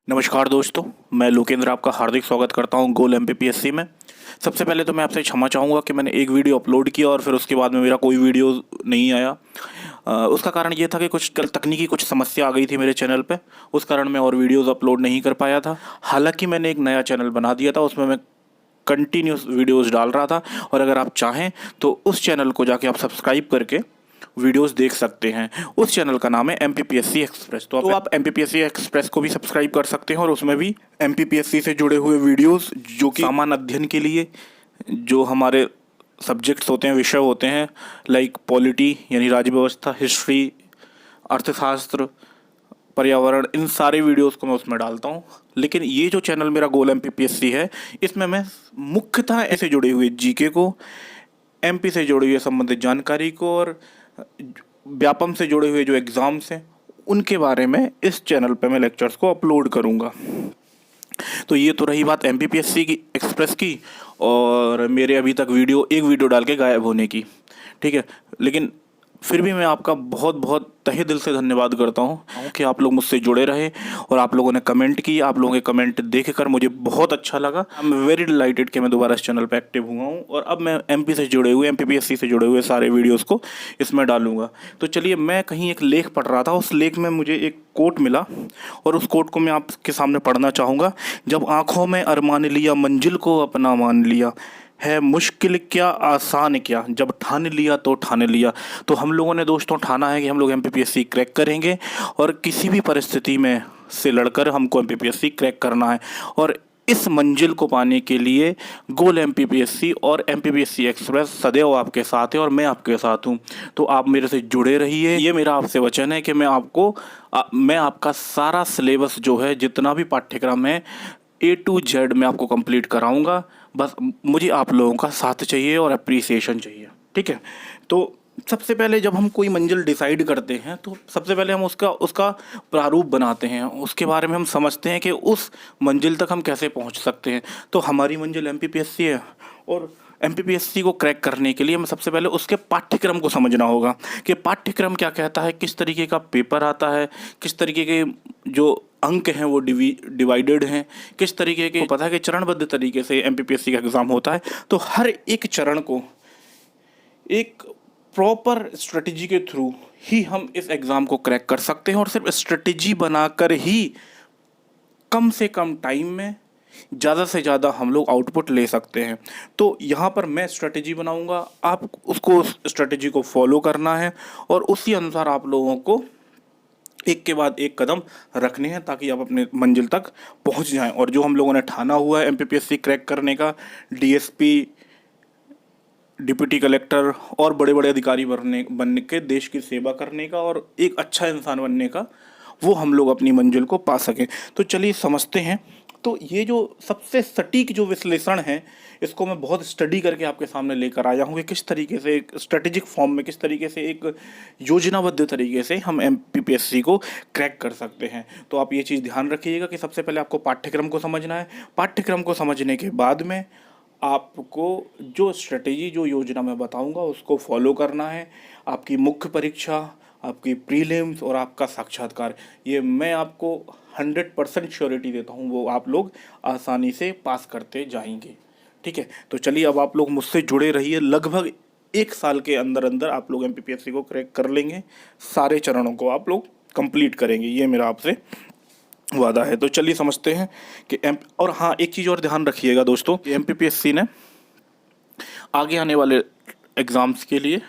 नमस्कार दोस्तों, मैं लोकेंद्र आपका हार्दिक स्वागत करता हूं गोल एमपीपीएससी में। सबसे पहले तो मैं आपसे क्षमा चाहूँगा कि मैंने एक वीडियो अपलोड किया और फिर उसके बाद में मेरा कोई वीडियो नहीं आया। उसका कारण ये था कि कुछ तकनीकी कुछ समस्या आ गई थी मेरे चैनल पे। उस कारण मैं और वीडियोज़ अपलोड नहीं कर पाया था। हालांकि मैंने एक नया चैनल बना दिया था, उसमें मैं कंटिन्यूस वीडियोज़ डाल रहा था। और अगर आप चाहें तो उस चैनल को जाके आप सब्सक्राइब करके वीडियोस देख सकते हैं। उस चैनल का नाम है एमपीपीएससी एक्सप्रेस। तो आप एमपीपीएससी एक्सप्रेस को भी सब्सक्राइब कर सकते हैं और उसमें भी एमपीपीएससी से जुड़े हुए वीडियोस, जो कि सामान्य अध्ययन के लिए जो हमारे सब्जेक्ट्स होते हैं, विषय होते हैं, लाइक पॉलिटी यानी राज्य व्यवस्था, हिस्ट्री, अर्थशास्त्र, पर्यावरण, इन सारे वीडियोस को मैं उसमें डालता हूँ। लेकिन ये जो चैनल मेरा गोल एमपीपीएससी है, इसमें मैं मुख्यतः ऐसे जुड़े हुए जीके को, एमपी से जुड़ी हुई संबंधित जानकारी को और व्यापम से जुड़े हुए जो एग्ज़ाम्स हैं उनके बारे में इस चैनल पे मैं लेक्चर्स को अपलोड करूँगा। तो ये तो रही बात एमपीपीएससी की एक्सप्रेस की और मेरे अभी तक एक वीडियो डाल के गायब होने की। ठीक है, लेकिन फिर भी मैं आपका बहुत बहुत तहे दिल से धन्यवाद करता हूँ कि आप लोग मुझसे जुड़े रहे और आप लोगों ने कमेंट की। आप लोगों के कमेंट देखकर मुझे बहुत अच्छा लगा। आई एम वेरी डिलाइटेड कि मैं दोबारा इस चैनल पे एक्टिव हुआ हूँ और अब मैं एमपी से जुड़े हुए, एमपीपीएससी से जुड़े हुए सारे वीडियोस को इसमें डालूंगा। तो चलिए, मैं कहीं एक लेख पढ़ रहा था, उस लेख में मुझे एक कोट मिला और उस कोट को मैं आपके सामने पढ़ना चाहूँगा। जब आँखों में अरमान लिया, मंजिल को अपना मान लिया, है मुश्किल क्या आसान क्या, जब ठान लिया तो ठान लिया। तो हम लोगों ने दोस्तों ठाना है कि हम लोग एमपीपीएससी क्रैक करेंगे और किसी भी परिस्थिति में से लड़कर हमको एमपीपीएससी क्रैक करना है। और इस मंजिल को पाने के लिए गोल एमपीपीएससी और एमपीपीएससी एक्सप्रेस सदैव आपके साथ है और मैं आपके साथ हूँ। तो आप मेरे से जुड़े रहिए, ये मेरा आपसे वचन है कि मैं आपका सारा सिलेबस जो है, जितना भी पाठ्यक्रम है, A to Z मैं आपको कंप्लीट कराऊंगा। बस मुझे आप लोगों का साथ चाहिए और अप्रिसिएशन चाहिए। ठीक है, तो सबसे पहले जब हम कोई मंजिल डिसाइड करते हैं तो सबसे पहले हम उसका उसका प्रारूप बनाते हैं, उसके बारे में हम समझते हैं कि उस मंजिल तक हम कैसे पहुंच सकते हैं। तो हमारी मंजिल एमपीपीएससी है और एमपीपीएससी को क्रैक करने के लिए हमें सबसे पहले उसके पाठ्यक्रम को समझना होगा कि पाठ्यक्रम क्या कहता है, किस तरीके का पेपर आता है, किस तरीके के जो अंक हैं वो डिवाइडेड हैं, किस तरीके के, पता है कि चरणबद्ध तरीके से एमपीपीएससी का एग्ज़ाम होता है। तो हर एक चरण को एक प्रॉपर स्ट्रेटजी के थ्रू ही हम इस एग्ज़ाम को क्रैक कर सकते हैं और सिर्फ स्ट्रेटजी बनाकर ही कम से कम टाइम में ज़्यादा से ज़्यादा हम लोग आउटपुट ले सकते हैं। तो यहाँ पर मैं स्ट्रेटजी बनाऊँगा, आप उसको स्ट्रेटजी को फॉलो करना है और उसी अनुसार आप लोगों को एक के बाद एक कदम रखने हैं ताकि आप अपने मंजिल तक पहुंच जाएं। और जो हम लोगों ने ठाना हुआ है एमपीपीएससी क्रैक करने का, डीएसपी, डिप्टी कलेक्टर और बड़े बड़े अधिकारी बनने के, देश की सेवा करने का और एक अच्छा इंसान बनने का, वो हम लोग अपनी मंजिल को पा सकें। तो चलिए समझते हैं। तो ये जो सबसे सटीक जो विश्लेषण है, इसको मैं बहुत स्टडी करके आपके सामने लेकर आया हूँ कि किस तरीके से एक स्ट्रेटेजिक फॉर्म में, किस तरीके से एक योजनाबद्ध तरीके से हम एमपीपीएससी को क्रैक कर सकते हैं। तो आप ये चीज़ ध्यान रखिएगा कि सबसे पहले आपको पाठ्यक्रम को समझना है। पाठ्यक्रम को समझने के बाद में आपको जो स्ट्रेटेजी, जो योजना मैं बताऊंगा उसको फॉलो करना है। आपकी मुख्य परीक्षा, आपकी प्रीलिम्स और आपका साक्षात्कार, ये मैं आपको 100% श्योरिटी देता हूँ, वो आप लोग आसानी से पास करते जाएंगे। ठीक है, तो चलिए अब आप लोग मुझसे जुड़े रहिए। लगभग 1 साल के अंदर अंदर आप लोग एमपीपीएससी को क्रैक कर लेंगे, सारे चरणों को आप लोग कंप्लीट करेंगे, ये मेरा आपसे वादा है। तो चलिए समझते हैं कि और हाँ, एक चीज़ और ध्यान रखिएगा दोस्तों, एमपीपीएससी ने आगे आने वाले एग्ज़ाम्स के लिए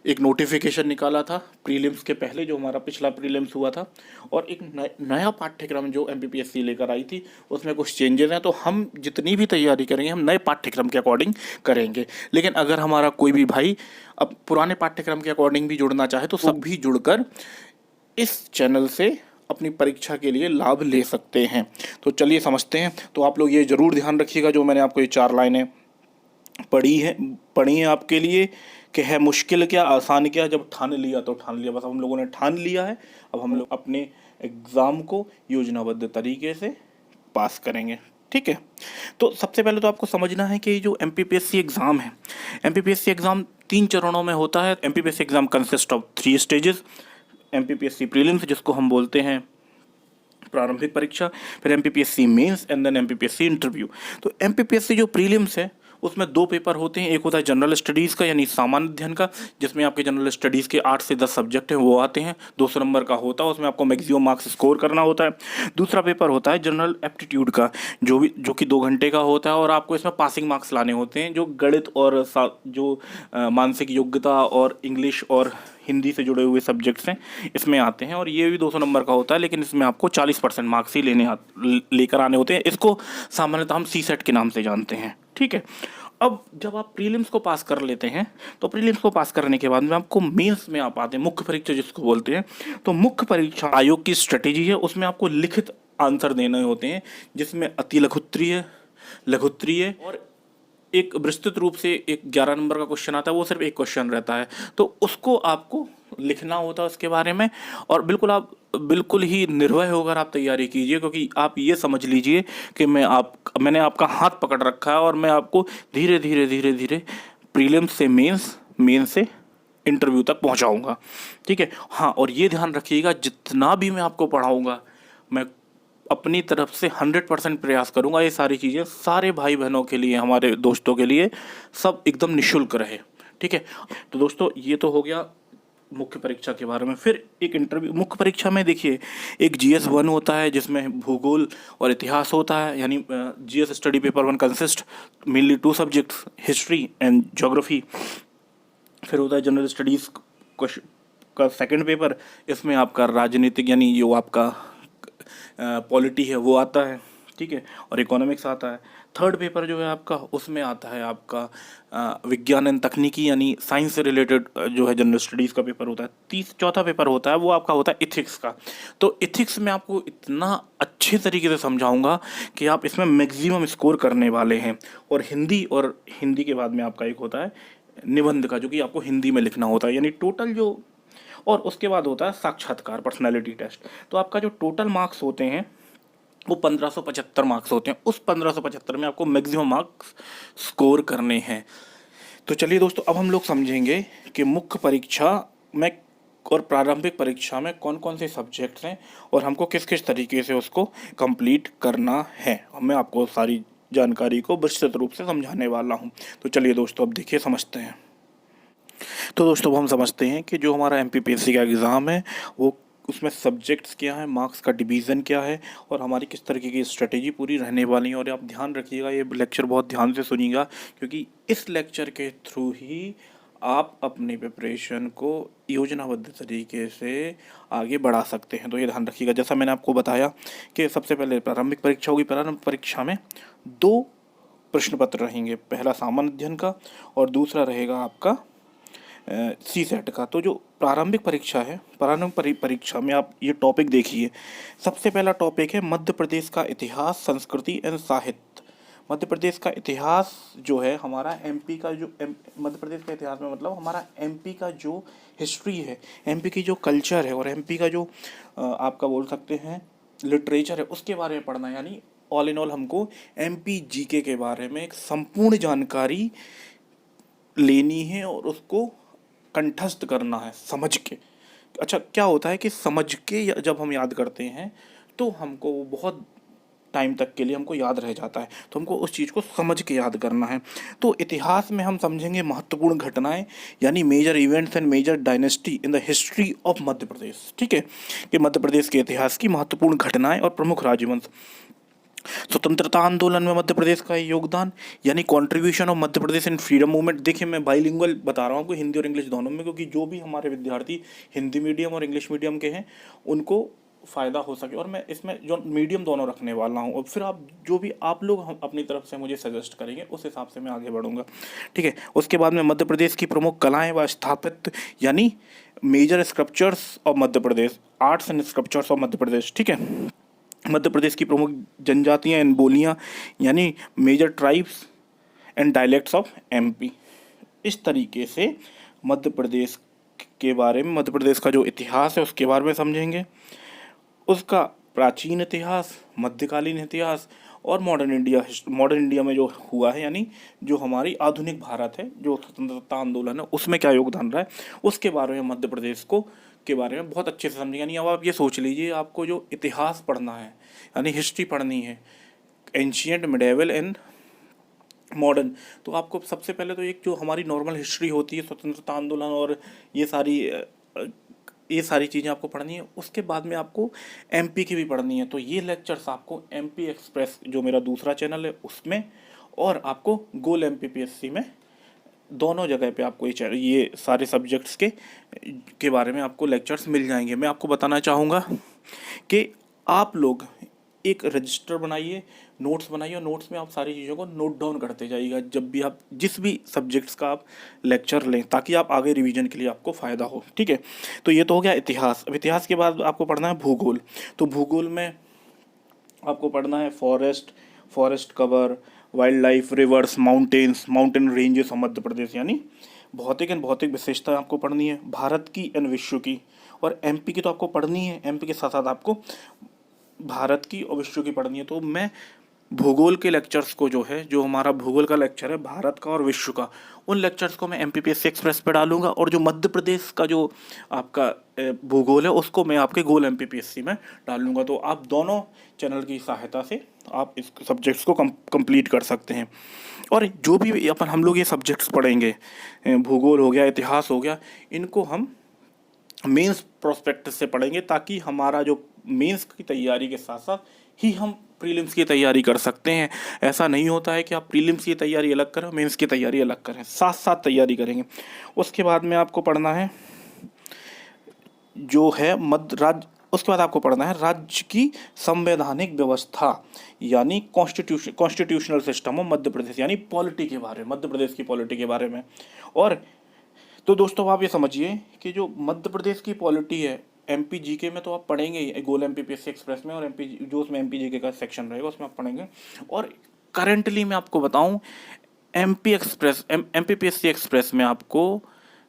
एक नोटिफिकेशन निकाला था प्रीलिम्स के पहले, जो हमारा पिछला प्रीलिम्स हुआ था, और एक नया पाठ्यक्रम जो एमपीपीएससी लेकर आई थी उसमें कुछ चेंजेस हैं। तो हम जितनी भी तैयारी करेंगे हम नए पाठ्यक्रम के अकॉर्डिंग करेंगे। लेकिन अगर हमारा कोई भी भाई अब पुराने पाठ्यक्रम के अकॉर्डिंग भी जुड़ना चाहे तो सब भी जुड़कर इस चैनल से अपनी परीक्षा के लिए लाभ ले सकते हैं। तो चलिए समझते हैं। तो आप लोग ये ज़रूर ध्यान रखिएगा, जो मैंने आपको ये 4 लाइनें पढ़ी हैं आपके लिए, कि है मुश्किल क्या आसान क्या, जब ठान लिया तो ठान लिया। बस हम लोगों ने ठान लिया है, अब हम लोग अपने एग्ज़ाम को योजनाबद्ध तरीके से पास करेंगे। ठीक है, तो सबसे पहले तो आपको समझना है कि जो एमपीपीएससी एग्ज़ाम है, एमपीपीएससी एग्ज़ाम 3 चरणों में होता है। MPPSC exam consist of 3 stages. MPPSC prelims, जिसको हम बोलते हैं प्रारंभिक परीक्षा, फिर MPPSC mains and then MPPSC interview. तो एमपीपीएससी जो प्रीलिम्स है उसमें 2 पेपर होते हैं। एक होता है जनरल स्टडीज़ का यानी सामान्य अध्ययन का, जिसमें आपके जनरल स्टडीज़ के 8 से 10 सब्जेक्ट हैं वो आते हैं, 200 नंबर का होता है, उसमें आपको मैक्सिमम मार्क्स स्कोर करना होता है। दूसरा पेपर होता है जनरल एप्टीट्यूड का, जो कि 2 घंटे का होता है और आपको इसमें पासिंग मार्क्स लाने होते हैं, जो गणित और जो मानसिक योग्यता और इंग्लिश और हिंदी से जुड़े हुए सब्जेक्ट्स हैं इसमें आते हैं, और ये भी 200 नंबर का होता है, लेकिन इसमें आपको 40% मार्क्स ही लेकर आने होते हैं। इसको सामान्यतः हम सी सेट के नाम से जानते हैं, ठीक है। अब जब आप प्रीलिम्स को पास कर लेते हैं तो प्रीलिम्स को पास करने के बाद में आपको मेंस में आप आते हैं, मुख्य परीक्षा जिसको बोलते हैं। तो मुख्य परीक्षा आयोग की स्ट्रेटेजी है, उसमें आपको लिखित आंसर देने होते हैं, जिसमें अति लघुत्तरीय, लघुत्तरीय और एक विस्तृत रूप से एक 11 नंबर का क्वेश्चन आता है, वो सिर्फ एक क्वेश्चन रहता है, तो उसको आपको लिखना होता है उसके बारे में। और आप बिल्कुल ही निर्भय होकर आप तैयारी कीजिए, क्योंकि आप ये समझ लीजिए कि मैंने आपका हाथ पकड़ रखा है और मैं आपको धीरे धीरे धीरे धीरे प्रीलिम्स से मेंस से इंटरव्यू तक पहुंचाऊंगा, ठीक है। हाँ, और ये ध्यान रखिएगा जितना भी मैं आपको पढ़ाऊंगा मैं अपनी तरफ से 100% प्रयास करूंगा ये सारी चीज़ें सारे भाई बहनों के लिए, हमारे दोस्तों के लिए सब एकदम निःशुल्क रहे, ठीक है। तो दोस्तों ये तो हो गया मुख्य परीक्षा के बारे में। फिर एक इंटरव्यू मुख्य परीक्षा में देखिए, एक GS 1 होता है जिसमें भूगोल और इतिहास होता है, यानी GS study paper 1 consist mainly 2 subjects, history and geography. फिर होता है जनरल स्टडीज़ का सेकंड पेपर, इसमें आपका राजनीतिक यानी जो आपका पॉलिटी है वो आता है, ठीक है, और इकोनॉमिक्स आता है। थर्ड पेपर जो है आपका, उसमें आता है आपका विज्ञान एंड तकनीकी यानी साइंस से रिलेटेड जो है जनरल स्टडीज़ का पेपर होता है। चौथा पेपर होता है वो आपका होता है इथिक्स का। तो इथिक्स में आपको इतना अच्छे तरीके से समझाऊंगा कि आप इसमें मैक्सिमम स्कोर करने वाले हैं। और हिंदी के बाद में आपका एक होता है निबंध का, जो कि आपको हिंदी में लिखना होता है, यानी टोटल जो, और उसके बाद होता है साक्षात्कार, पर्सनैलिटी टेस्ट। तो आपका जो टोटल मार्क्स होते हैं वो 1575 मार्क्स होते हैं। उस 1575 में आपको मैक्सिमम मार्क्स स्कोर करने हैं। तो चलिए दोस्तों, अब हम लोग समझेंगे कि मुख्य परीक्षा में और प्रारंभिक परीक्षा में कौन कौन से सब्जेक्ट्स हैं और हमको किस किस तरीके से उसको कंप्लीट करना है। मैं आपको सारी जानकारी को विस्तृत रूप से समझाने वाला हूँ। तो चलिए दोस्तों, अब देखिए समझते हैं। तो दोस्तों, अब हम समझते हैं कि जो हमारा एमपीपीएससी का एग्ज़ाम है वो उसमें सब्जेक्ट्स क्या है, मार्क्स का डिवीज़न क्या है और हमारी किस तरीके की स्ट्रेटेजी पूरी रहने वाली है। और आप ध्यान रखिएगा, ये लेक्चर बहुत ध्यान से सुनिएगा, क्योंकि इस लेक्चर के थ्रू ही आप अपनी प्रिपरेशन को योजनाबद्ध तरीके से आगे बढ़ा सकते हैं। तो ये ध्यान रखिएगा। जैसा मैंने आपको बताया कि सबसे पहले प्रारंभिक परीक्षा होगी। प्रारंभिक परीक्षा में 2 प्रश्न पत्र रहेंगे, पहला सामान्य अध्ययन का और दूसरा रहेगा आपका सी सेट का। तो जो प्रारंभिक परीक्षा है, प्रारंभिक परीक्षा में आप ये टॉपिक देखिए। सबसे पहला टॉपिक है मध्य प्रदेश का इतिहास, संस्कृति एंड साहित्य। मध्य प्रदेश का इतिहास जो है हमारा एमपी का जो मध्य प्रदेश का इतिहास में मतलब हमारा एमपी का जो हिस्ट्री है, एमपी की जो कल्चर है और एमपी का जो आपका बोल सकते हैं लिटरेचर है, उसके बारे में पढ़ना है। यानी ऑल इन ऑल हमको एमपी जीके के बारे में एक संपूर्ण जानकारी लेनी है और उसको कंठस्थ करना है समझ के। अच्छा, क्या होता है कि समझ के जब हम याद करते हैं तो हमको वो बहुत टाइम तक के लिए हमको याद रह जाता है, तो हमको उस चीज़ को समझ के याद करना है। तो इतिहास में हम समझेंगे महत्वपूर्ण घटनाएं, यानी major events and major dynasty in the history of Madhya Pradesh, ठीक है, कि मध्य प्रदेश के इतिहास की महत्वपूर्ण घटनाएं और प्रमुख राजवंश। स्वतंत्रता आंदोलन में मध्य प्रदेश का योगदान, यानी contribution of Madhya Pradesh in freedom movement. देखिए, मैं बाइलिंगुअल बता रहा हूँ आपको, हिंदी और इंग्लिश दोनों में, क्योंकि जो भी हमारे विद्यार्थी हिंदी मीडियम और इंग्लिश मीडियम के हैं उनको फ़ायदा हो सके। और मैं इसमें जो मीडियम दोनों रखने वाला हूँ, और फिर आप जो भी आप लोग हम अपनी तरफ से मुझे सजेस्ट करेंगे उस हिसाब से मैं आगे बढ़ूँगा, ठीक है। उसके बाद में मध्य प्रदेश की प्रमुख कलाएँ व स्थापत्य, यानी major sculptures of Madhya Pradesh, arts and sculptures of Madhya Pradesh, ठीक है। मध्य प्रदेश की प्रमुख जनजातियाँ एंड बोलियाँ, यानी major tribes and dialects of MP. इस तरीके से मध्य प्रदेश के बारे में, मध्य प्रदेश का जो इतिहास है उसके बारे में समझेंगे, उसका प्राचीन इतिहास, मध्यकालीन इतिहास और मॉडर्न इंडिया में जो हुआ है, यानी जो हमारी आधुनिक भारत है, जो स्वतंत्रता आंदोलन है उसमें क्या योगदान रहा है, उसके बारे में मध्य प्रदेश को के बारे में बहुत अच्छे से समझेंगे। यानी अब आप ये सोच लीजिए, आपको जो इतिहास पढ़ना है यानी हिस्ट्री पढ़नी है, एंशियंट, मिडेवल एंड मॉडर्न, तो आपको सबसे पहले तो एक जो हमारी नॉर्मल हिस्ट्री होती है, स्वतंत्रता आंदोलन और ये सारी चीज़ें आपको पढ़नी है। उसके बाद में आपको एमपी की भी पढ़नी है। तो ये लेक्चर्स आपको एमपी एक्सप्रेस जो मेरा दूसरा चैनल है उसमें, और आपको गोल एमपीपीएससी में, दोनों जगह पे आपको ये सारे सब्जेक्ट्स के बारे में आपको लेक्चर्स मिल जाएंगे। मैं आपको बताना चाहूँगा कि आप लोग एक रजिस्टर बनाइए, नोट्स बनाइए, और नोट्स में आप सारी चीज़ों को नोट डाउन करते जाइएगा जब भी आप जिस भी सब्जेक्ट्स का आप लेक्चर लें, ताकि आप आगे रिवीजन के लिए आपको फ़ायदा हो। ठीक है, तो ये तो हो गया इतिहास। अब इतिहास के बाद आपको पढ़ना है भूगोल। तो भूगोल में आपको पढ़ना है forest cover, wild life, rivers, mountains, mountain ranges of Madhya Pradesh, यानी भौतिक एंड भौतिक विशेषता आपको पढ़नी है, भारत की एंड विश्व की। और एमपी की तो आपको पढ़नी है, एमपी के साथ साथ आपको भारत की और विश्व की पढ़नी है। तो मैं भूगोल के लेक्चर्स को, जो हमारा भूगोल का लेक्चर है भारत का और विश्व का, उन लेक्चर्स को मैं एमपीपीएससी एक्सप्रेस पे डालूंगा, और जो मध्य प्रदेश का जो आपका भूगोल है उसको मैं आपके गोल एमपीपीएससी में डालूंगा। तो आप दोनों चैनल की सहायता से आप इस सब्जेक्ट्स को कंप्लीट कर सकते हैं। और जो भी हम लोग ये सब्जेक्ट्स पढ़ेंगे, भूगोल हो गया, इतिहास हो गया, इनको हम मेंस प्रोस्पेक्टस से पढ़ेंगे, ताकि हमारा जो मेंस की तैयारी के साथ साथ ही हम प्रीलिम्स की तैयारी कर सकते हैं। ऐसा नहीं होता है कि आप प्रीलिम्स की तैयारी अलग करें, मेंस की तैयारी अलग करें, साथ साथ तैयारी करेंगे। उसके बाद में आपको पढ़ना है जो है उसके बाद आपको पढ़ना है राज्य की संवैधानिक व्यवस्था, यानी constitutional system of Madhya Pradesh, यानी पॉलिटी के बारे में, मध्य प्रदेश की पॉलिटी के बारे में। और तो दोस्तों आप ये समझिए कि जो मध्य प्रदेश की पॉलिटी है, एमपी जीके में तो आप पढ़ेंगे ही गोल एमपीपीएससी एक्सप्रेस में, और एमपी जो उसमें एमपी जीके का सेक्शन रहेगा उसमें आप पढ़ेंगे। और करेंटली मैं आपको बताऊं, एमपीपीएससी एक्सप्रेस में आपको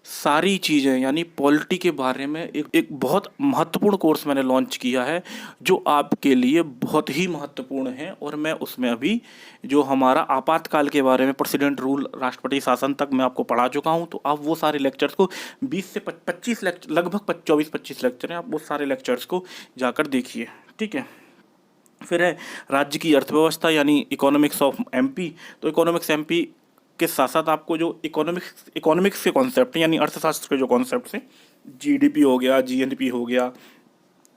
सारी चीज़ें यानी पॉलिटी के बारे में एक बहुत महत्वपूर्ण कोर्स मैंने लॉन्च किया है, जो आपके लिए बहुत ही महत्वपूर्ण है। और मैं उसमें अभी जो हमारा आपातकाल के बारे में, प्रेसिडेंट रूल, राष्ट्रपति शासन तक मैं आपको पढ़ा चुका हूं। तो आप वो सारे लेक्चर्स को 20 से 25 लेक्चर, लगभग 24-25 लेक्चर हैं, आप वो सारे लेक्चर्स को जाकर देखिए। ठीक है, फिर है राज्य की अर्थव्यवस्था, यानी इकोनॉमिक्स ऑफ एमपी। तो इकोनॉमिक्स एमपी के साथ साथ आपको जो इकोनॉमिक्स के कॉन्सेप्ट हैं, यानी अर्थशास्त्र के जो कॉन्सेप्ट हैं, जीडीपी हो गया, जीएनपी हो गया,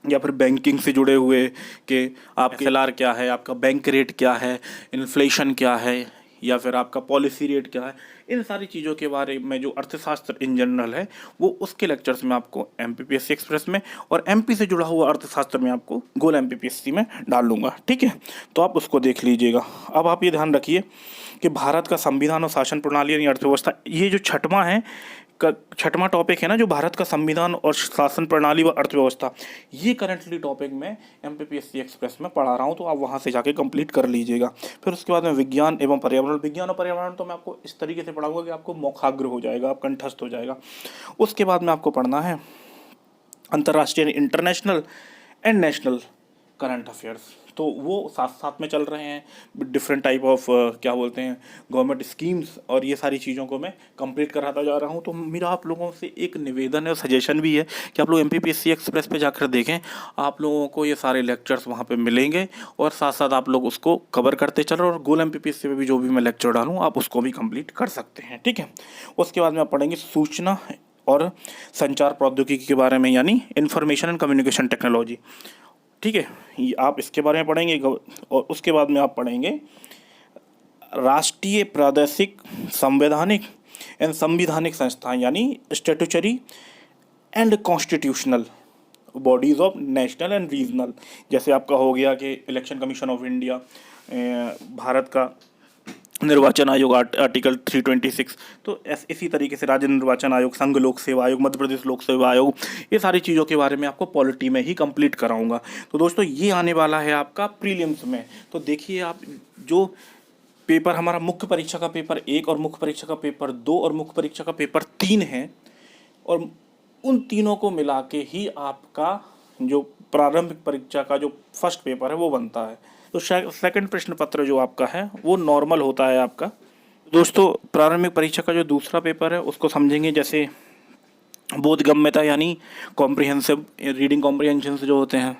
या फिर बैंकिंग से जुड़े हुए कि आपके एसएलआर क्या है, आपका बैंक रेट क्या है, इन्फ्लेशन क्या है, या फिर आपका पॉलिसी रेट क्या है, इन सारी चीज़ों के बारे में जो अर्थशास्त्र इन जनरल है वो उसके लेक्चर्स में आपको एमपीपीएससी एक्सप्रेस में, और एमपी से जुड़ा हुआ अर्थशास्त्र में आपको गोल एमपीपीएससी में डाल लूँगा। ठीक है, तो आप उसको देख लीजिएगा। अब आप ये ध्यान रखिए कि भारत का संविधान और शासन प्रणाली यानी अर्थव्यवस्था, ये जो छठवां टॉपिक है ना, जो भारत का संविधान और शासन प्रणाली व अर्थव्यवस्था, ये करंटली टॉपिक मैं एमपीपीएससी एक्सप्रेस में पढ़ा रहा हूँ। तो आप वहाँ से जाके कंप्लीट कर लीजिएगा। फिर उसके बाद में विज्ञान एवं पर्यावरण तो मैं आपको इस तरीके से पढ़ाऊंगा कि आपको मौखाग्र हो जाएगा, आप कंठस्थ हो जाएगा। उसके बाद में आपको पढ़ना है अंतर्राष्ट्रीय, international and national current affairs. तो वो साथ साथ में चल रहे हैं, डिफरेंट टाइप ऑफ क्या बोलते हैं, गवर्नमेंट स्कीम्स, और ये सारी चीज़ों को मैं कंप्लीट कराता जा रहा हूँ। तो मेरा आप लोगों से एक निवेदन है और सजेशन भी है कि आप लोग एमपीपीएससी एक्सप्रेस पे जाकर देखें, आप लोगों को ये सारे लेक्चर्स वहाँ पे मिलेंगे, और साथ साथ आप लोग उसको कवर करते चलो, और गोल एमपीपीएससी में भी जो भी मैं लेक्चर डालूँ आप उसको भी कंप्लीट कर सकते हैं। ठीक है, उसके बाद में आप पढ़ेंगे सूचना और संचार प्रौद्योगिकी के बारे में, यानी इन्फॉर्मेशन एंड कम्युनिकेशन टेक्नोलॉजी। ठीक है, ये आप इसके बारे में पढ़ेंगे। और उसके बाद में आप पढ़ेंगे राष्ट्रीय, प्रादेशिक, संवैधानिक एंड संविधानिक संस्थाएं, यानी statutory and constitutional bodies of national and regional. जैसे आपका हो गया कि election commission of India, Bharat का निर्वाचन आयोग आर्टिकल 326, तो इसी तरीके से राज्य निर्वाचन आयोग, संघ लोक सेवा आयोग, मध्य प्रदेश लोक सेवा आयोग, ये सारी चीज़ों के बारे में आपको पॉलिटी में ही कंप्लीट कराऊंगा। तो दोस्तों ये आने वाला है आपका प्रीलिम्स में। तो देखिए, आप जो पेपर हमारा मुख्य परीक्षा का पेपर 1 और मुख्य परीक्षा का पेपर 2 और मुख्य परीक्षा का पेपर 3 है, और उन तीनों को मिला के ही आपका जो प्रारंभिक परीक्षा का जो फर्स्ट पेपर है वो बनता है। तो सेकंड प्रश्न पत्र जो आपका है वो नॉर्मल होता है आपका। दोस्तों प्रारंभिक परीक्षा का जो दूसरा पेपर है उसको समझेंगे, जैसे बोधगम्यता यानी कॉम्प्रिहेंसिव रीडिंग कॉम्प्रिहेंशन जो होते हैं,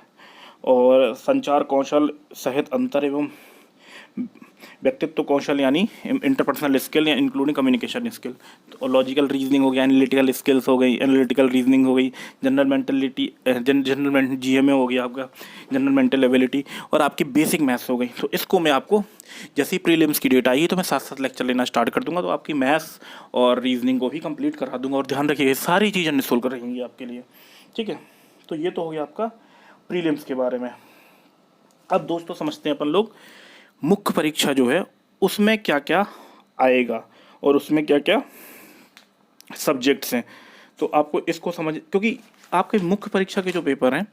और संचार कौशल, सहित अंतर एवं व्यक्तित्व कौशल यानी इंटरपर्सनल स्किल या इंक्लूडिंग कम्युनिकेशन स्किल। तो लॉजिकल रीजनिंग हो गया, एनालिटिकल स्किल्स हो गई, एनालिटिकल रीजनिंग हो गई, जनरल मेंटलिटी, जनरल जीएमए हो गया आपका, जनरल मेंटल एबिलिटी, और आपकी बेसिक मैथ्स हो गई। तो इसको मैं आपको जैसे ही प्रीलिम्स की डेट आई तो मैं साथ साथ लेक्चर लेना स्टार्ट कर दूंगा, तो आपकी मैथ्स और रीजनिंग को भी कंप्लीट करा दूंगा। और ध्यान रखिए सारी चीज़ें निःशुल्क रहेंगी आपके लिए, ठीक है। तो ये तो हो गया आपका प्रीलिम्स के बारे में। अब दोस्तों समझते हैं अपन लोग मुख्य परीक्षा जो है उसमें क्या क्या आएगा और उसमें क्या क्या सब्जेक्ट्स हैं। तो आपको इसको समझ, क्योंकि आपके मुख्य परीक्षा के जो पेपर हैं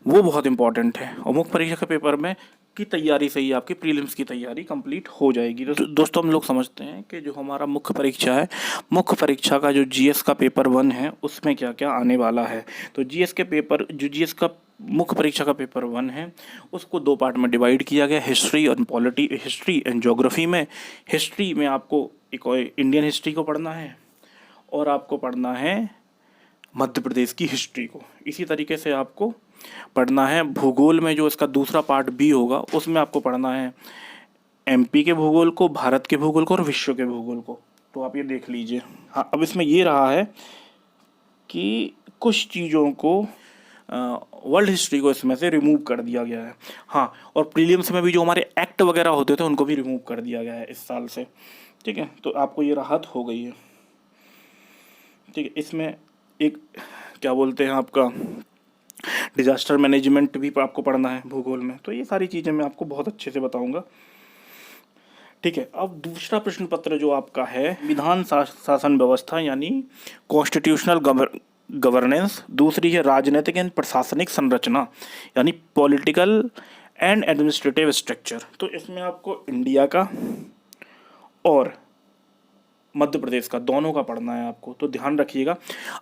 वो बहुत इंपॉर्टेंट है, और मुख्य परीक्षा के पेपर में की तैयारी से ही आपकी प्रीलिम्स की तैयारी कंप्लीट हो जाएगी। तो दोस्तों हम लोग समझते हैं कि जो हमारा मुख्य परीक्षा है, मुख्य परीक्षा का जो जीएस का पेपर 1 है उसमें क्या क्या आने वाला है। तो जीएस के पेपर, जो जीएस का मुख्य परीक्षा का पेपर 1 है उसको 2 पार्ट में डिवाइड किया गया, हिस्ट्री और पॉलिटी, हिस्ट्री एंड ज्योग्राफी में। हिस्ट्री में आपको एक इंडियन हिस्ट्री को पढ़ना है और आपको पढ़ना है मध्य प्रदेश की हिस्ट्री को। इसी तरीके से आपको पढ़ना है भूगोल में, जो इसका दूसरा पार्ट बी होगा उसमें आपको पढ़ना है एमपी के भूगोल को, भारत के भूगोल को और विश्व के भूगोल को। तो आप ये देख लीजिए। हाँ, अब इसमें ये रहा है कि कुछ चीज़ों को वर्ल्ड हिस्ट्री को इसमें से रिमूव कर दिया गया है। हाँ, और प्रीलिम्स में भी जो हमारे एक्ट वगैरह होते थे उनको भी रिमूव कर दिया गया है इस साल से, ठीक है। तो आपको ये राहत हो गई है, ठीक है। इसमें एक क्या बोलते हैं आपका डिजास्टर मैनेजमेंट भी आपको पढ़ना है भूगोल में। तो ये सारी चीज़ें मैं आपको बहुत अच्छे से बताऊंगा, ठीक है। अब दूसरा प्रश्न पत्र जो आपका है विधान शासन व्यवस्था यानी कॉन्स्टिट्यूशनल गवर्नेंस, दूसरी है राजनीतिक एंड प्रशासनिक संरचना यानी पॉलिटिकल एंड एडमिनिस्ट्रेटिव स्ट्रक्चर। तो इसमें आपको इंडिया का और मध्य प्रदेश का दोनों का पढ़ना है आपको। तो ध्यान रखिएगा,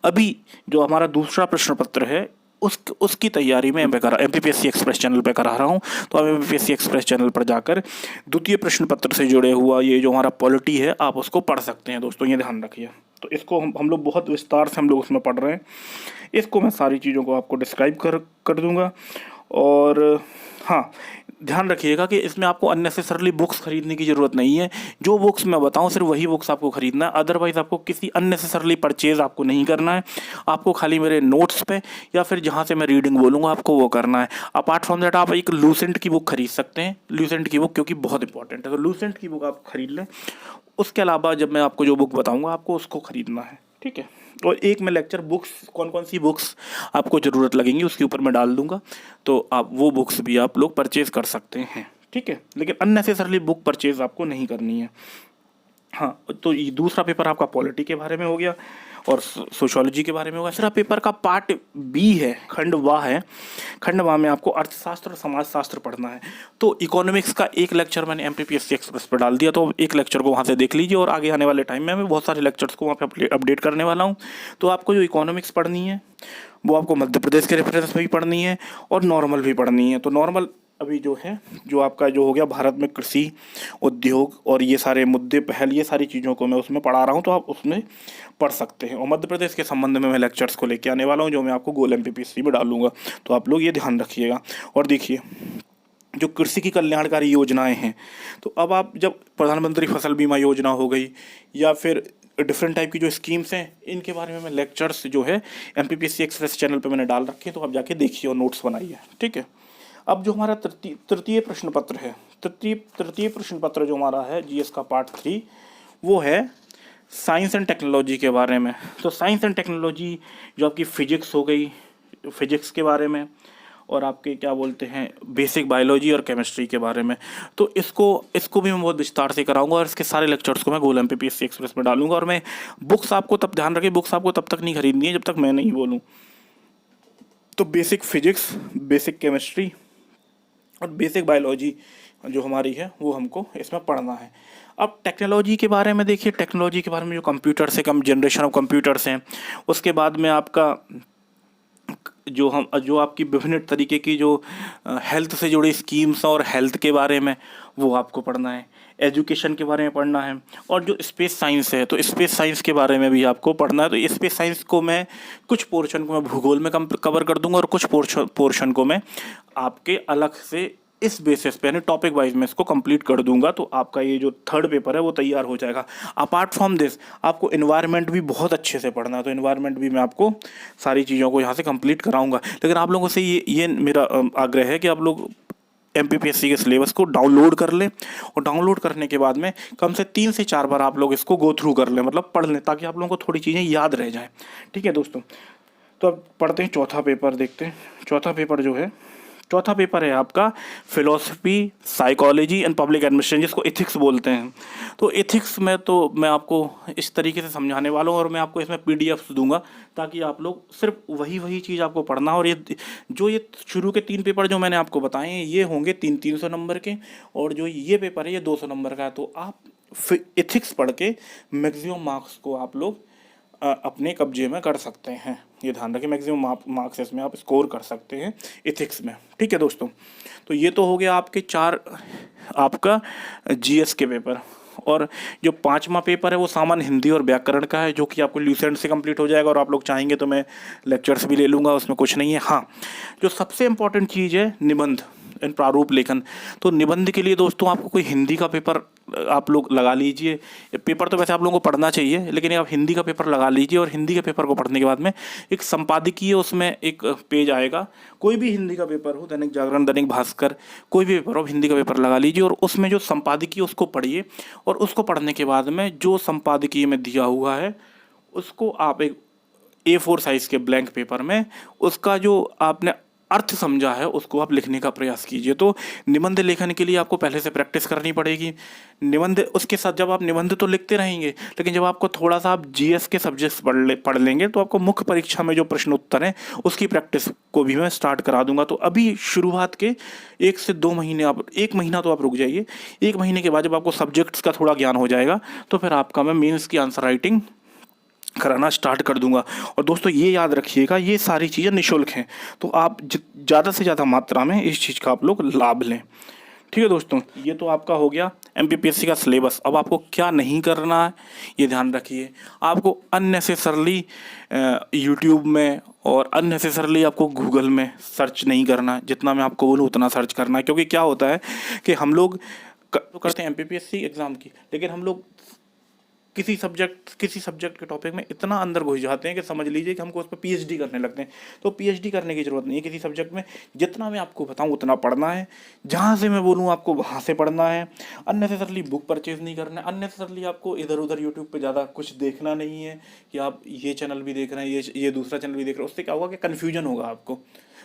अभी जो हमारा दूसरा प्रश्न पत्र है उसकी तैयारी में MPPSC एक्सप्रेस चैनल पे करा रहा हूँ। तो आप MPPSC एक्सप्रेस चैनल पर जाकर द्वितीय प्रश्न पत्र से जुड़े हुआ ये जो हमारा पॉलिटी है आप उसको पढ़ सकते हैं दोस्तों, ये ध्यान रखिए। तो इसको हम लोग बहुत विस्तार से हम लोग उसमें पढ़ रहे हैं। इसको मैं सारी चीज़ों को आपको डिस्क्राइब कर दूँगा। और हाँ, ध्यान रखिएगा कि इसमें आपको अननेसेसरली बुक्स खरीदने की ज़रूरत नहीं है। जो बुक्स मैं बताऊं सिर्फ वही बुक्स आपको खरीदना है, अदरवाइज़ आपको किसी अननेसेसरली परचेज़ आपको नहीं करना है। आपको खाली मेरे नोट्स पे या फिर जहाँ से मैं रीडिंग बोलूँगा आपको वो करना है। अपार्ट फ्रॉम दैट आप एक लूसेंट की बुक खरीद सकते हैं, लूसेंट की बुक, क्योंकि बहुत इंपॉर्टेंट है। तो लूसेंट की बुक आप खरीद लें। उसके अलावा जब मैं आपको जो बुक बताऊँगा आपको उसको खरीदना है, ठीक है। और एक में लेक्चर बुक्स कौन कौन सी बुक्स आपको ज़रूरत लगेंगी उसके ऊपर मैं डाल दूंगा, तो आप वो बुक्स भी आप लोग परचेज कर सकते हैं, ठीक है। लेकिन अननेसेसरली बुक परचेज आपको नहीं करनी है। हाँ, तो ये दूसरा पेपर आपका पॉलिटी के बारे में हो गया और सोशियोलॉजी के बारे में होगा। तीसरा पेपर का पार्ट बी है, खंड वाह है। खंड वाह में आपको अर्थशास्त्र और समाजशास्त्र पढ़ना है। तो इकोनॉमिक्स का एक लेक्चर मैंने MPPSC एक्सप्रेस पर डाल दिया, तो एक लेक्चर को वहाँ से देख लीजिए। और आगे आने वाले टाइम में मैं बहुत सारे लेक्चर्स को वहाँ पे अपडेट करने वाला हूँ। तो आपको जो इकोनॉमिक्स पढ़नी है वो आपको मध्य प्रदेश के रेफरेंस में भी पढ़नी है और नॉर्मल भी पढ़नी है। तो नॉर्मल अभी जो है जो आपका जो हो गया भारत में कृषि, उद्योग और ये सारे मुद्दे, पहल, ये सारी चीज़ों को मैं उसमें पढ़ा रहा हूँ, तो आप उसमें पढ़ सकते हैं। और मध्य प्रदेश के संबंध में मैं लेक्चर्स को लेके आने वाला हूँ जो मैं आपको गोल MPPSC में डालूंगा। तो आप लोग ये ध्यान रखिएगा। और देखिए जो कृषि की कल्याणकारी योजनाएं हैं, तो अब आप जब प्रधानमंत्री फसल बीमा योजना हो गई या फिर डिफरेंट टाइप की जो स्कीम्स हैं, इनके बारे में मैं लेक्चर्स जो है MPPSC एक्सप्रेस चैनल पे मैंने डाल रखे हैं, तो आप जाके देखिए और नोट्स बनाइए, ठीक है। अब जो हमारा तृतीय प्रश्न पत्र है, तृतीय प्रश्न पत्र जो हमारा है GS का पार्ट 3, वो है साइंस एंड टेक्नोलॉजी के बारे में। तो साइंस एंड टेक्नोलॉजी जो आपकी फिजिक्स हो गई, फिजिक्स के बारे में, और आपके क्या बोलते हैं बेसिक बायोलॉजी और केमिस्ट्री के बारे में। तो इसको भी मैं बहुत विस्तार से कराऊंगा और इसके सारे लेक्चर्स को मैं गोल MPPSC एक्सप्रेस में डालूंगा। और मैं बुक्स आपको तब, ध्यान रखिए, बुक्स आपको तब तक नहीं खरीदनी है जब तक मैं नहीं बोलूँ। तो बेसिक फिजिक्स, बेसिक केमिस्ट्री और बेसिक बायोलॉजी जो हमारी है वो हमको इसमें पढ़ना है। अब टेक्नोलॉजी के बारे में देखिए, टेक्नोलॉजी के बारे में जो कंप्यूटर्स है, कम जनरेशन ऑफ कंप्यूटर्स हैं, उसके बाद में आपका जो आपकी विभिन्न तरीके की जो हेल्थ से जुड़ी स्कीम्स और हेल्थ के बारे में वो आपको पढ़ना है, एजुकेशन के बारे में पढ़ना है, और जो स्पेस साइंस है तो स्पेस साइंस के बारे में भी आपको पढ़ना है। तो स्पेस साइंस को मैं कुछ पोर्शन को मैं भूगोल में कवर कर दूंगा और कुछ पोर्शन को मैं आपके अलग से इस बेसिस पे यानी टॉपिक वाइज में इसको कंप्लीट कर दूंगा। तो आपका ये जो थर्ड पेपर है वो तैयार हो जाएगा। अपार्ट फ्रॉम दिस आपको इन्वायरमेंट भी बहुत अच्छे से पढ़ना है, तो इन्वायरमेंट भी मैं आपको सारी चीज़ों को यहाँ से कंप्लीट कराऊंगा। लेकिन आप लोगों से ये मेरा आग्रह है कि आप लोग MPPSC के सिलेबस को डाउनलोड कर लें, और डाउनलोड करने के बाद में कम से 3 से 4 बार आप लोग इसको गो थ्रू कर लें, मतलब पढ़ लें, ताकि आप लोगों को थोड़ी चीज़ें याद रह जाएँ। ठीक है दोस्तों, तो अब पढ़ते हैं चौथा पेपर, देखते हैं चौथा पेपर जो है। चौथा पेपर है आपका philosophy, psychology and public administration, जिसको एथिक्स बोलते हैं। तो एथिक्स में तो मैं आपको इस तरीके से समझाने वाला हूँ, और मैं आपको इसमें PDFs दूंगा, ताकि आप लोग सिर्फ वही चीज़ आपको पढ़ना। और ये शुरू के 3 पेपर जो मैंने आपको बताए हैं ये होंगे 300 नंबर के, और जो ये पेपर है ये 200 नंबर का है। तो आप एथिक्स पढ़ के मैक्सिमम मार्क्स को आप लोग अपने कब्जे में कर सकते हैं। ये ध्यान रखें, मैक्सिमम मार्क्स इसमें आप स्कोर कर सकते हैं एथिक्स में। ठीक है दोस्तों, तो ये तो हो गया आपके 4 आपका GS के पेपर। और जो 5वां पेपर है वो सामान्य हिंदी और व्याकरण का है, जो कि आपको ल्यूसेंट से कंप्लीट हो जाएगा, और आप लोग चाहेंगे तो मैं लेक्चर्स भी ले लूँगा, उसमें कुछ नहीं है। हाँ, जो सबसे इम्पोर्टेंट चीज़ है निबंध एंड प्रारूप लेखन। तो निबंध के लिए दोस्तों आपको कोई हिंदी का पेपर आप लोग लगा लीजिए। पेपर तो वैसे आप लोगों को पढ़ना चाहिए, लेकिन आप हिंदी का पेपर लगा लीजिए, और हिंदी के पेपर को पढ़ने के बाद में एक संपादकीय उसमें एक पेज आएगा। कोई भी हिंदी का पेपर हो, दैनिक जागरण, दैनिक भास्कर, कोई भी पेपर हो, हिंदी का पेपर लगा लीजिए, और उसमें जो संपादकीय उसको पढ़िए। और उसको पढ़ने के बाद में जो संपादकीय में दिया हुआ है उसको आप एक A4 साइज़ के ब्लैंक पेपर में उसका जो आपने अर्थ समझा है उसको आप लिखने का प्रयास कीजिए। तो निबंध लेखन के लिए आपको पहले से प्रैक्टिस करनी पड़ेगी। निबंध उसके साथ जब आप निबंध तो लिखते रहेंगे, लेकिन जब आपको थोड़ा सा आप GS के सब्जेक्ट्स पढ़ लेंगे तो आपको मुख्य परीक्षा में जो प्रश्न उत्तर हैं उसकी प्रैक्टिस को भी मैं स्टार्ट करा दूंगा। तो अभी शुरुआत के 1 से 2 महीने, आप 1 महीना तो आप रुक जाइए। 1 महीने के बाद जब आपको सब्जेक्ट्स का थोड़ा ज्ञान हो जाएगा तो फिर आपका मैं मेंस की आंसर राइटिंग कराना स्टार्ट कर दूंगा। और दोस्तों ये याद रखिएगा, ये सारी चीज़ें निःशुल्क हैं, तो आप ज़्यादा से ज़्यादा मात्रा में इस चीज़ का आप लोग लाभ लें। ठीक है दोस्तों, ये तो आपका हो गया MPPSC का सिलेबस। अब आपको क्या नहीं करना है ये ध्यान रखिए। आपको अननेसेसरली यूट्यूब में और अननेसेसरली आपको गूगल में सर्च नहीं करना है। जितना मैं आपको बोलूँ उतना सर्च करना है, क्योंकि क्या होता है कि हम लोग तो करते हैं MPPSC एग्ज़ाम की, लेकिन हम लोग किसी सब्जेक्ट के टॉपिक में इतना अंदर घुस जाते हैं कि समझ लीजिए कि हमको उस पर PhD करने लगते हैं। तो PhD करने की ज़रूरत नहीं है किसी सब्जेक्ट में। जितना मैं आपको बताऊं उतना पढ़ना है, जहां से मैं बोलूं आपको वहां से पढ़ना है। अननेसेसरली बुक परचेज नहीं करना है। अननेसेसरली आपको इधर उधर यूट्यूब पे ज़्यादा कुछ देखना नहीं है कि आप ये चैनल भी देख रहे हैं, ये दूसरा चैनल भी देख रहे हैं। उससे क्या होगा कि कन्फ्यूजन होगा आपको।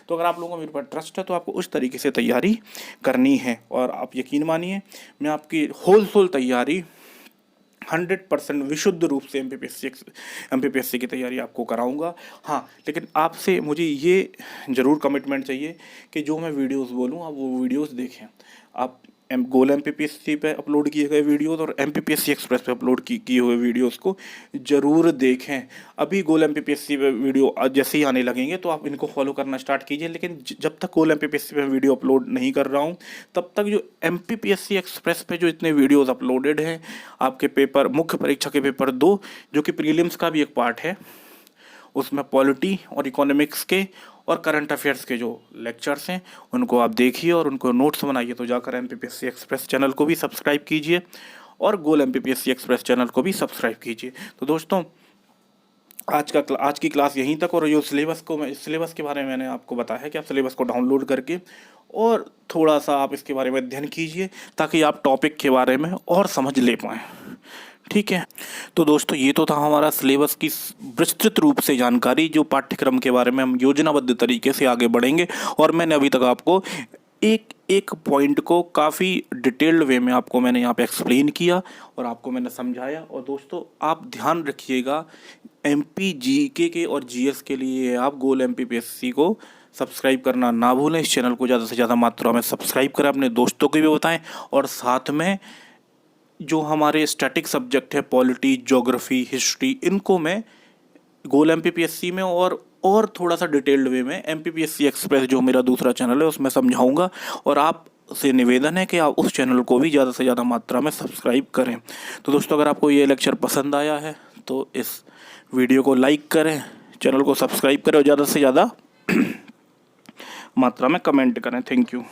तो अगर आप लोगों को मेरे पर ट्रस्ट है तो आपको उस तरीके से तैयारी करनी है, और आप यकीन मानिए मैं आपकी होल तैयारी 100% विशुद्ध रूप से MPPSC की तैयारी आपको कराऊंगा। हाँ, लेकिन आपसे मुझे ये ज़रूर कमिटमेंट चाहिए कि जो मैं वीडियोस बोलूँ आप वो वीडियोस देखें। आप गोल MPPSC पे अपलोड किए गए वीडियोस और MPPSC एक्सप्रेस पे अपलोड किए हुए वीडियोस को ज़रूर देखें। अभी गोल MPPSC पे वीडियो जैसे ही आने लगेंगे तो आप इनको फॉलो करना स्टार्ट कीजिए, लेकिन जब तक गोल MPPSC पे वीडियो अपलोड नहीं कर रहा हूँ तब तक जो MPPSC एक्सप्रेस पे जो इतने वीडियोज़ अपलोडेड हैं आपके पेपर मुख्य परीक्षा के पेपर 2 जो कि प्रीलिम्स का भी एक पार्ट है, उसमें पॉलिटी और इकोनॉमिक्स के और करंट अफेयर्स के जो लेक्चर्स हैं उनको आप देखिए और उनको नोट्स बनाइए। तो जाकर MPPSC एक्सप्रेस चैनल को भी सब्सक्राइब कीजिए और गोल MPPSC एक्सप्रेस चैनल को भी सब्सक्राइब कीजिए। तो दोस्तों आज की क्लास यहीं तक, और जो सिलेबस के बारे में मैंने आपको बताया है कि आप सिलेबस को डाउनलोड करके और थोड़ा सा आप इसके बारे में अध्ययन कीजिए ताकि आप टॉपिक के बारे में और समझ ले पाएँ। ठीक है, तो दोस्तों ये तो था हमारा सिलेबस की विस्तृत रूप से जानकारी, जो पाठ्यक्रम के बारे में हम योजनाबद्ध तरीके से आगे बढ़ेंगे। और मैंने अभी तक आपको एक एक पॉइंट को काफ़ी डिटेल्ड वे में आपको मैंने यहाँ पे एक्सप्लेन किया और आपको मैंने समझाया। और दोस्तों आप ध्यान रखिएगा, MP GK के और GS के लिए आप गोल MPPSC को सब्सक्राइब करना ना भूलें। इस चैनल को ज़्यादा से ज़्यादा मात्रा में सब्सक्राइब करें, अपने दोस्तों को भी बताएं, और साथ में जो हमारे स्टैटिक सब्जेक्ट है पॉलिटी, ज्योग्राफी, हिस्ट्री, इनको मैं गोल MPPSC में और और थोड़ा सा डिटेल्ड वे में MPPSC एक्सप्रेस जो मेरा दूसरा चैनल है उसमें समझाऊंगा। और आप से निवेदन है कि आप उस चैनल को भी ज़्यादा से ज़्यादा मात्रा में सब्सक्राइब करें। तो दोस्तों, अगर आपको ये लेक्चर पसंद आया है तो इस वीडियो को लाइक करें, चैनल को सब्सक्राइब करें और ज़्यादा से ज़्यादा मात्रा में कमेंट करें। Thank you.